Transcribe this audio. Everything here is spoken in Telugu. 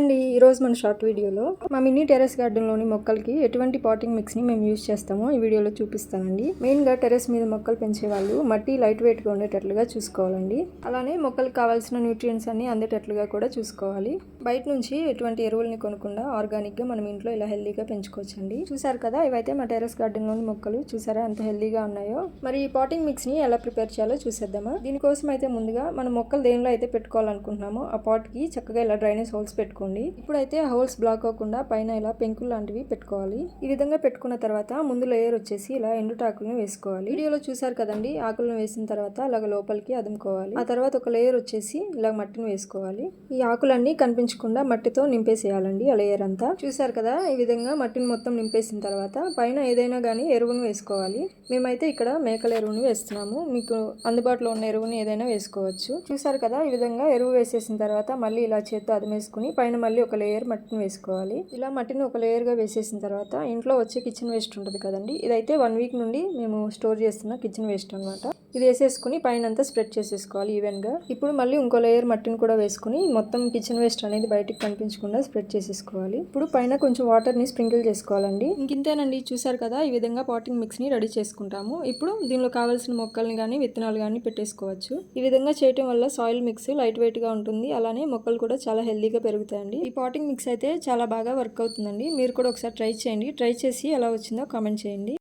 హాయ్ అండి, ఈరోజు మన షార్ట్ వీడియోలో మా మినీ టెర్రస్ గార్డెన్లోని మొక్కలకి ఎటువంటి పాటింగ్ మిక్స్ని మేము యూజ్ చేస్తామో ఈ వీడియోలో చూపిస్తానండి. మెయిన్గా టెర్రస్ మీద మొక్కలు పెంచే వాళ్ళు మట్టి లైట్ వెయిట్గా ఉండేటట్లుగా చూసుకోవాలండి. అలానే మొక్కలకు కావాల్సిన న్యూట్రియంట్స్ అన్ని అందేటట్లుగా కూడా చూసుకోవాలి. బయట నుంచి ఎటువంటి ఎరువుల్ని కొనకుండా ఆర్గానిక్గా మనం ఇంట్లో ఇలా హెల్దీగా పెంచుకోవచ్చండి. చూసారు కదా, ఇవైతే మా టెర్రస్ గార్డెన్లోని మొక్కలు. చూసారా ఎంత హెల్దీగా ఉన్నాయో. మరి ఈ పాటింగ్ మిక్స్ని ఎలా ప్రిపేర్ చేయాలో చూసేద్దామా. దీనికోసం అయితే ముందుగా మనం మొక్కలు దేనిలో అయితే పెట్టుకోవాలనుకుంటున్నామో ఆ పాట్కి చక్కగా ఇలా డ్రైనేజ్ హోల్స్ పెట్టుకోండి. ఇప్పుడైతే ఆ హోల్స్ బ్లాక్ అవ్వకుండా పైన ఇలా పెంకులు లాంటివి పెట్టుకోవాలి. ఈ విధంగా పెట్టుకున్న తర్వాత ముందు లేయర్ వచ్చేసి ఇలా ఎండుటాకులను వేసుకోవాలి. వీడియోలో చూసారు కదండి, ఆకులను వేసిన తర్వాత అలాగ లోపలికి అదుముకోవాలి. ఆ తర్వాత ఒక లేయర్ వచ్చేసి ఇలా మట్టిని వేసుకోవాలి. ఈ ఆకులన్నీ కనిపించకుండా మట్టితో నింపేసేయాలండి ఆ లేయర్ అంతా. చూసారు కదా, ఈ విధంగా మట్టిని మొత్తం నింపేసిన తర్వాత పైన ఏదైనా కానీ ఎరువును వేసుకోవాలి. మేమైతే ఇక్కడ మేకల ఎరువును వేస్తున్నాము. మీకు అందుబాటులో ఉన్న ఎరువుని ఏదైనా వేసుకోవచ్చు. చూసారు కదా, ఈ విధంగా ఎరువు వేసేసిన తర్వాత మళ్ళీ ఇలా చేత్తో అదుమేసుకుని పైన మళ్ళీ ఒక లేయర్ మట్టిని వేసుకోవాలి. ఇలా మట్టిని ఒక లేయర్గా వేసేసిన తర్వాత ఇంట్లో వచ్చే కిచెన్ వేస్ట్ ఉంటుంది కదండి, ఇదైతే 1 వీక్ నుండి మేము స్టోర్ చేస్తున్న కిచెన్ వేస్ట్ అనమాట. ఇది వేసేసుకుని పైన అంతా స్ప్రెడ్ చేసేసుకోవాలి ఈవెన్గా. ఇప్పుడు మళ్ళీ ఇంకో లేయర్ మట్టిని కూడా వేసుకుని మొత్తం కిచెన్ వేస్ట్ అనేది బయటికి కనిపించకుండా స్ప్రెడ్ చేసేసుకోవాలి. ఇప్పుడు పైన కొంచెం వాటర్ని స్ప్రింకిల్ చేసుకోవాలండి. ఇంకింతేనండి. చూసారు కదా, ఈ విధంగా పాటింగ్ మిక్స్ని రెడీ చేసుకుంటాము. ఇప్పుడు దీనిలో కావాల్సిన మొక్కల్ని కానీ విత్తనాలు కానీ పెట్టేసుకోవచ్చు. ఈ విధంగా చేయటం వల్ల సాయిల్ మిక్స్ లైట్ వెయిట్గా ఉంటుంది. అలానే మొక్కలు కూడా చాలా హెల్దీగా పెరుగుతాయండి. ఈ పాటింగ్ మిక్స్ అయితే చాలా బాగా వర్క్ అవుతుందండి. మీరు కూడా ఒకసారి ట్రై చేయండి. ట్రై చేసి ఎలా వచ్చిందో కామెంట్ చేయండి.